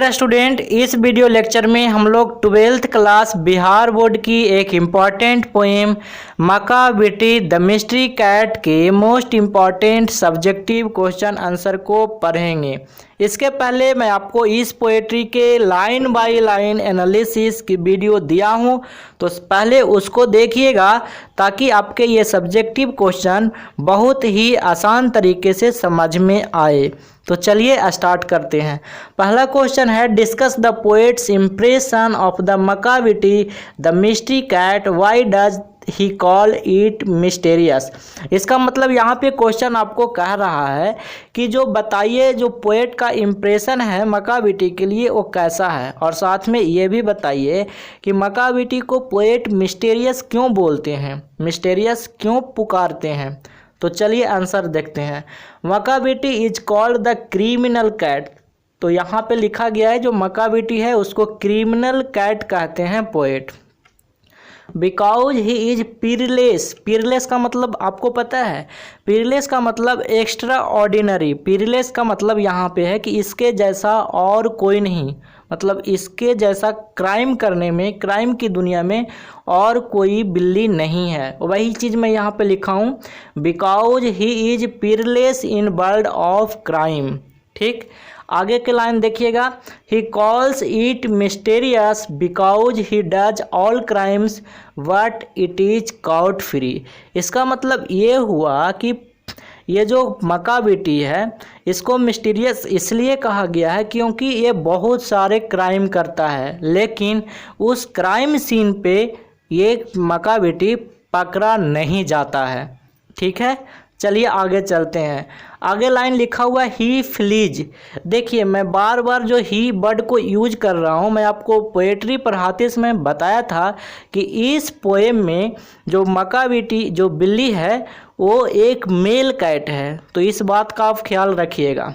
Dear student, इस video lecture में हम लोग 12th क्लास बिहार बोर्ड की एक important poem Macavity the mystery cat के most important subjective question answer को पढ़ेंगे। इसके पहले मैं आपको इस पोएट्री के लाइन बाय लाइन एनालिसिस की वीडियो दिया हूं, तो पहले उसको देखिएगा ताकि आपके ये सब्जेक्टिव क्वेश्चन बहुत ही आसान तरीके से समझ में आए। तो चलिए स्टार्ट करते हैं। पहला क्वेश्चन है, discuss the poet's impression of the Macavity the mystery cat, why does he call it mysterious. इसका मतलब यहाँ पे क्वेश्चन आपको कह रहा है कि जो बताइए जो पोएट का इम्प्रेशन है मकाबिटी के लिए वो कैसा है, और साथ में ये भी बताइए कि मकाबिटी को पोएट मिस्टेरियस क्यों बोलते हैं, मिस्टेरियस क्यों पुकारते हैं। तो चलिए आंसर देखते हैं। Macavity is called the criminal cat, तो यहाँ पे लिखा गया है जो मकाबिटी है उसको क्रिमिनल कैट कहते हैं पोएट। बिकॉज ही इज पीरलेस, पीरलेस का मतलब आपको पता है, पीरलेस का मतलब एक्स्ट्रा ऑर्डिनरी, पीरलेस का मतलब यहाँ पे है कि इसके जैसा और कोई नहीं, मतलब इसके जैसा क्राइम करने में, क्राइम की दुनिया में और कोई बिल्ली नहीं है। वही चीज़ मैं यहाँ पे लिखा हूँ, because he is peerless in world of crime. ठीक, आगे के लाइन देखिएगा, he calls it mysterious because he does all crimes but it is caught free. इसका मतलब ये हुआ कि ये जो मकाबिटी है इसको मिस्टीरियस इसलिए कहा गया है क्योंकि ये बहुत सारे क्राइम करता है, लेकिन उस क्राइम सीन पे ये मकाबिटी पकड़ा नहीं जाता है। ठीक है, चलिए आगे चलते हैं। आगे लाइन लिखा हुआ ही फ्लीज। देखिए मैं बार बार जो ही वर्ड को यूज कर रहा हूँ, मैं आपको पोएट्री पढ़ाते समय बताया था कि इस पोएम में जो मकाबिटी जो बिल्ली है वो एक मेल कैट है, तो इस बात का आप ख्याल रखिएगा।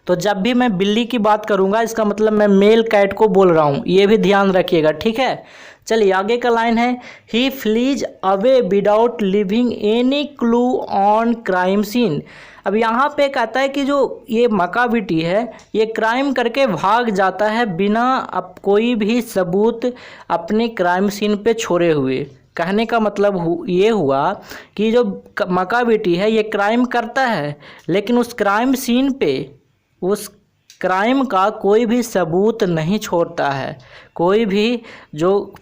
तो जब भी मैं बिल्ली की बात करूँगा इसका मतलब मैं मेल कैट को बोल रहा हूँ, ये भी ध्यान रखिएगा। ठीक है, चलिए आगे का लाइन है, he flees away without living any clue on crime scene. अब यहाँ पे कहता है कि जो ये मकाबिटी है ये क्राइम करके भाग जाता है बिना अब कोई भी सबूत अपने क्राइम सीन पे छोड़े हुए। कहने का मतलब ये हुआ कि जो मकाबिटी है ये क्राइम करता है लेकिन उस क्राइम सीन पे उस क्राइम का कोई भी सबूत नहीं छोड़ता है, कोई भी जो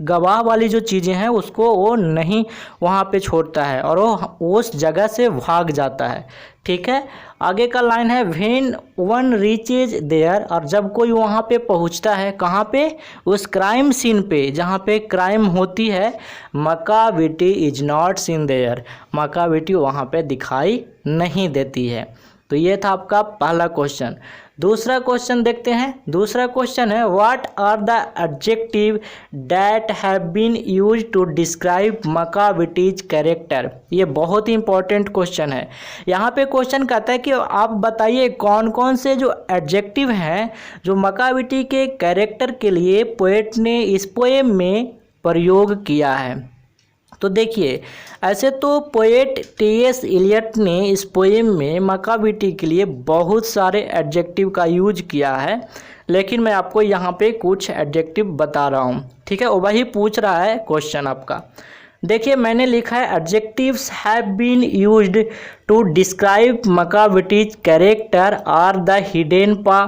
गवाह वाली जो चीज़ें हैं उसको वो नहीं वहाँ पे छोड़ता है और वो उस जगह से भाग जाता है। ठीक है, आगे का लाइन है, व्हेन वन रीचेज देयर, और जब कोई वहाँ पे पहुँचता है, कहाँ पे, उस क्राइम सीन पे जहाँ पे क्राइम होती है, मकाबिटी इज नॉट सीन देयर, मकाबिटी वहाँ पे दिखाई नहीं देती है। तो ये था आपका पहला क्वेश्चन। दूसरा क्वेश्चन देखते हैं। दूसरा क्वेश्चन है, what are the adjective that have been used to describe Macavity's character. ये बहुत ही इंपॉर्टेंट क्वेश्चन है। यहाँ पे क्वेश्चन कहता है कि आप बताइए कौन कौन से जो एडजेक्टिव हैं जो मकाबिटी के कैरेक्टर के लिए पोएट ने इस पोएम में प्रयोग किया है। तो देखिए, ऐसे तो पोएट टी.एस. इलियट ने इस पोएम में मकाबिटी के लिए बहुत सारे एडजेक्टिव का यूज किया है, लेकिन मैं आपको यहाँ पे कुछ एडजेक्टिव बता रहा हूँ। ठीक है, वही पूछ रहा है क्वेश्चन आपका। देखिए मैंने लिखा है, adjectives have been used to describe Macavity's character are the hidden paw.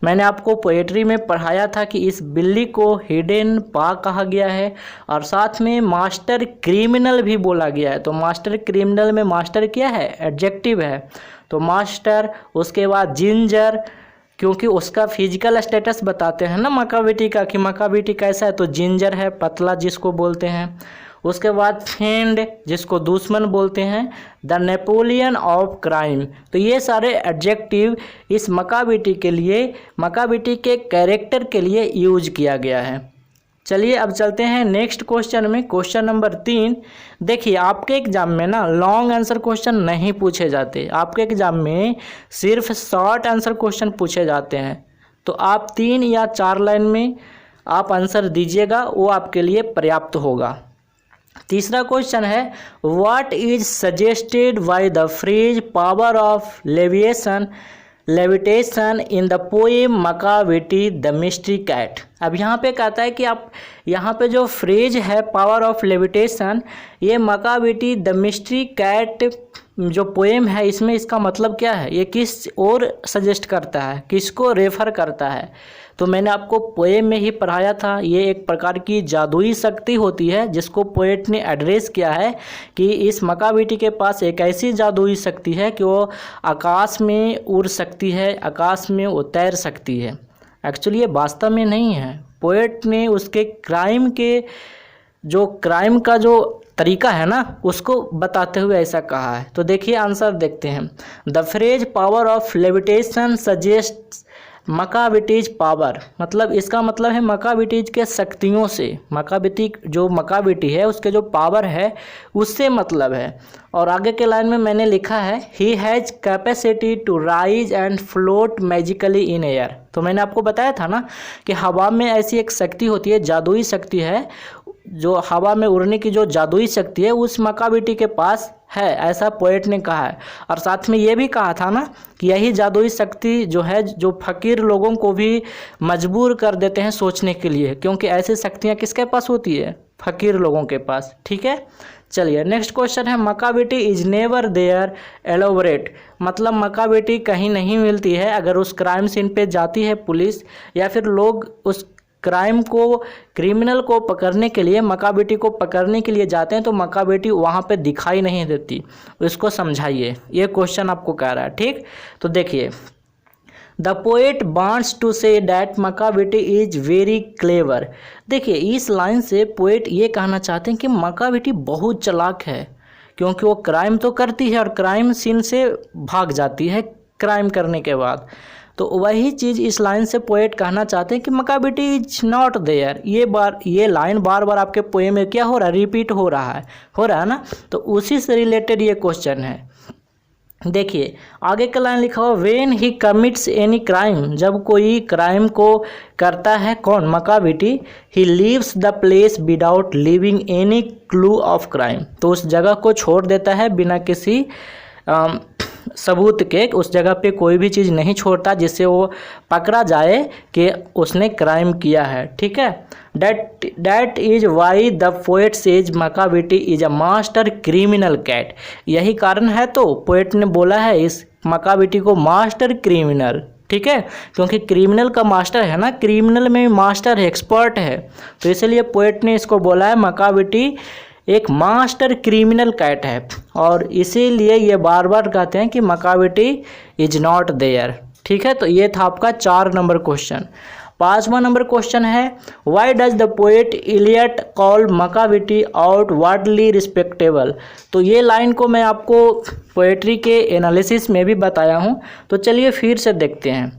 मैंने आपको पोएट्री में पढ़ाया था कि इस बिल्ली को हिडन पा कहा गया है और साथ में मास्टर क्रिमिनल भी बोला गया है। तो मास्टर क्रिमिनल में मास्टर क्या है, एडजेक्टिव है, तो मास्टर, उसके बाद जिंजर, क्योंकि उसका फिजिकल स्टेटस बताते हैं ना मकाबिटी का कि मकाबिटी कैसा है, तो जिंजर है, पतला जिसको बोलते हैं। उसके बाद फ्रेंड जिसको दुश्मन बोलते हैं, द नेपोलियन ऑफ क्राइम। तो ये सारे एडजेक्टिव इस मकाबिटी के लिए, मकाबिटी के कैरेक्टर के लिए यूज किया गया है। चलिए अब चलते हैं नेक्स्ट क्वेश्चन में। Question number 3। देखिए आपके एग्जाम में ना लॉन्ग आंसर क्वेश्चन नहीं पूछे जाते, आपके एग्जाम में सिर्फ शॉर्ट आंसर क्वेश्चन पूछे जाते हैं। तो आप 3 या 4 लाइन में आप आंसर दीजिएगा, वो आपके लिए पर्याप्त होगा। तीसरा क्वेश्चन है, what is suggested by the phrase power of leviation levitation in the poem Macavity the mystery cat. अब यहाँ पे कहता है कि आप यहाँ पे जो फ्रेज है पावर ऑफ लेविटेशन, ये मकाविटी द मिस्ट्री कैट जो पोएम है इसमें इसका मतलब क्या है, ये किस और सजेस्ट करता है, किसको रेफर करता है। तो मैंने आपको पोएम में ही पढ़ाया था, ये एक प्रकार की जादुई शक्ति होती है जिसको पोएट ने एड्रेस किया है कि इस मकाविटी के पास एक ऐसी जादुई शक्ति है कि वो आकाश में उड़ सकती है, आकाश में वो तैर सकती है। एक्चुअली ये वास्तव में नहीं है, पोएट ने उसके क्राइम का जो तरीका है ना उसको बताते हुए ऐसा कहा है। तो देखिए आंसर देखते हैं। The phrase power of levitation suggest Macavity's power, मतलब इसका मतलब है मकाविटीज के शक्तियों से, मकाविटी है उसके जो पावर है उससे मतलब है। और आगे के लाइन में मैंने लिखा है he has capacity to rise and float magically in air. तो मैंने आपको बताया था ना कि हवा में ऐसी एक शक्ति होती है, जादुई शक्ति है, जो हवा में उड़ने की जो जादुई शक्ति है उस मकाविटी के पास है, ऐसा पोएट ने कहा है। और साथ में ये भी कहा था ना कि यही जादुई शक्ति जो है जो फकीर लोगों को भी मजबूर कर देते हैं सोचने के लिए, क्योंकि ऐसी शक्तियाँ किसके पास होती है, फकीर लोगों के पास। ठीक है, चलिए नेक्स्ट क्वेश्चन है मकाविटी इज नेवर देयर एलोबरेट, मतलब मकाविटी कहीं नहीं मिलती है। अगर उस क्राइम सीन पे जाती है पुलिस या फिर लोग उस क्रिमिनल को पकड़ने के लिए, मकाविटी को पकड़ने के लिए जाते हैं तो मकाविटी वहाँ पे दिखाई नहीं देती। इसको समझाइए, ये क्वेश्चन आपको कह रहा है। ठीक, तो देखिए the poet wants to say that Macavity is very clever. देखिए इस लाइन से पोएट ये कहना चाहते हैं कि मकाविटी बहुत चालाक है, क्योंकि वो क्राइम तो करती है और क्राइम सीन से भाग जाती है क्राइम करने के बाद। तो वही चीज़ इस लाइन से पोएट कहना चाहते हैं कि मकाविटी इज नॉट देयर। ये लाइन बार बार आपके पोएम में क्या हो रहा है, रिपीट हो रहा है ना। तो उसी से रिलेटेड ये क्वेश्चन है। देखिए आगे का लाइन लिखा हुआ when he commits any crime, जब कोई क्राइम को करता है कौन, Macavity, he leaves the place without leaving any clue of crime, तो उस जगह को छोड़ देता है बिना किसी सबूत के, उस जगह पे कोई भी चीज़ नहीं छोड़ता जिससे वो पकड़ा जाए कि उसने क्राइम किया है। ठीक है, that is why the poet says Macavity is a master criminal cat. यही कारण है तो पोएट ने बोला है इस मकाविटी को मास्टर क्रिमिनल। ठीक है, क्योंकि क्रिमिनल का मास्टर है ना, क्रिमिनल में मास्टर है, एक्सपर्ट है, तो इसलिए पोएट ने इसको बोला है मकाविटी एक मास्टर क्रिमिनल कैट है। और इसीलिए ये बार बार कहते हैं कि मकाविटी इज नॉट देयर। ठीक है, तो ये था आपका 4 नंबर क्वेश्चन। 5वां नंबर क्वेश्चन है why does the poet Eliot call Macavity outwardly respectable. तो ये लाइन को मैं आपको पोएट्री के एनालिसिस में भी बताया हूँ, तो चलिए फिर से देखते हैं।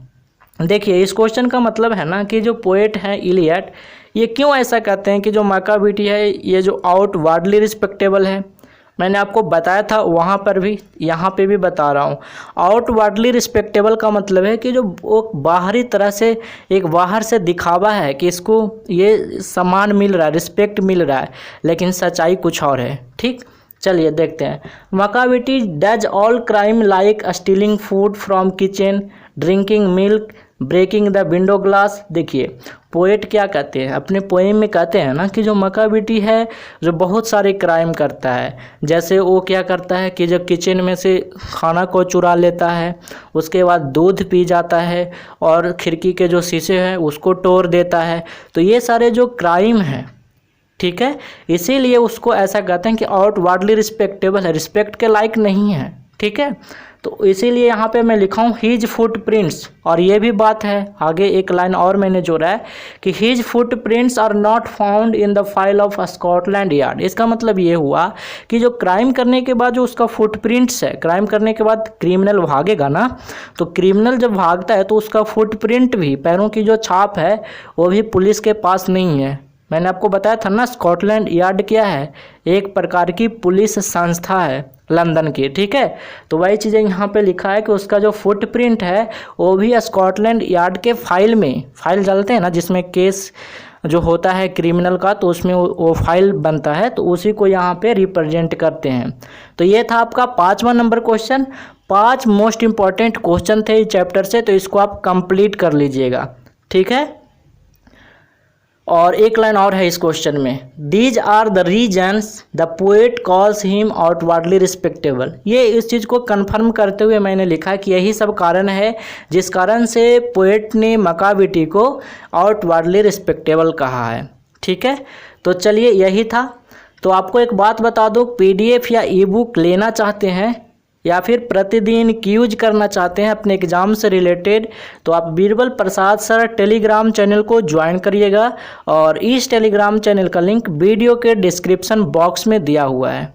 देखिए इस क्वेश्चन का मतलब है ना कि जो पोएट है इलियट, ये क्यों ऐसा कहते हैं कि जो मकाविटी है ये जो आउटवर्डली रिस्पेक्टेबल है। मैंने आपको बताया था वहाँ पर भी, यहाँ पे भी बता रहा हूँ। आउटवर्डली रिस्पेक्टेबल का मतलब है कि जो वो बाहरी तरह से एक बाहर से दिखावा है कि इसको ये सम्मान मिल रहा है, रिस्पेक्ट मिल रहा है, लेकिन सच्चाई कुछ और है। ठीक, चलिए देखते हैं। Macavity does all crime like stealing food from kitchen, drinking milk, breaking the window glass. देखिए पोएट क्या कहते हैं अपने पोएम में, कहते हैं ना कि जो मकाविटी है जो बहुत सारे क्राइम करता है, जैसे वो क्या करता है कि जब किचन में से खाना को चुरा लेता है, उसके बाद दूध पी जाता है और खिड़की के जो शीशे हैं उसको तोड़ देता है। तो ये सारे जो क्राइम हैं, ठीक है, इसीलिए उसको ऐसा कहते हैं कि आउटवर्डली रिस्पेक्टेबल है, रिस्पेक्ट के लायक नहीं है। ठीक है, तो इसीलिए यहाँ पे मैं लिखा हूँ हीज फुटप्रिंट्स। और ये भी बात है, आगे एक लाइन और मैंने जोड़ा है कि his footprints are not found in the file of Scotland Yard. इसका मतलब ये हुआ कि जो क्राइम करने के बाद जो उसका फुटप्रिंट्स है, क्राइम करने के बाद क्रिमिनल भागेगा ना, तो क्रिमिनल जब भागता है तो उसका फुटप्रिंट भी, पैरों की जो छाप है वो भी पुलिस के पास नहीं है। मैंने आपको बताया था ना स्कॉटलैंड यार्ड क्या है, एक प्रकार की पुलिस संस्था है लंदन की। ठीक है, तो वही चीज़ें यहाँ पे लिखा है कि उसका जो फुटप्रिंट है वो भी स्कॉटलैंड यार्ड के फाइल में, फाइल डालते हैं ना जिसमें केस जो होता है क्रिमिनल का, तो उसमें वो फाइल बनता है, तो उसी को यहाँ पे रिप्रेजेंट करते हैं। तो ये था आपका 5वां number question. 5 most important question थे इस चैप्टर से, तो इसको आप कंप्लीट कर लीजिएगा, ठीक है। और एक लाइन और है इस क्वेश्चन में, these are the reasons the poet calls him outwardly respectable. ये इस चीज़ को कंफर्म करते हुए मैंने लिखा कि यही सब कारण है जिस कारण से पोएट ने मकाबिटी को आउटवर्डली रिस्पेक्टेबल कहा है, ठीक है। तो चलिए यही था। तो आपको एक बात बता दो, PDF या ई बुक लेना चाहते हैं या फिर प्रतिदिन क्यूज करना चाहते हैं अपने एग्ज़ाम से रिलेटेड, तो आप Birbal Prasad sir telegram channel को ज्वाइन करिएगा और इस टेलीग्राम चैनल का लिंक वीडियो के डिस्क्रिप्शन बॉक्स में दिया हुआ है।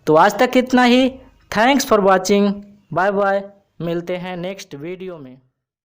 तो आज तक इतना ही। Thanks for watching, bye bye, मिलते हैं नेक्स्ट वीडियो में।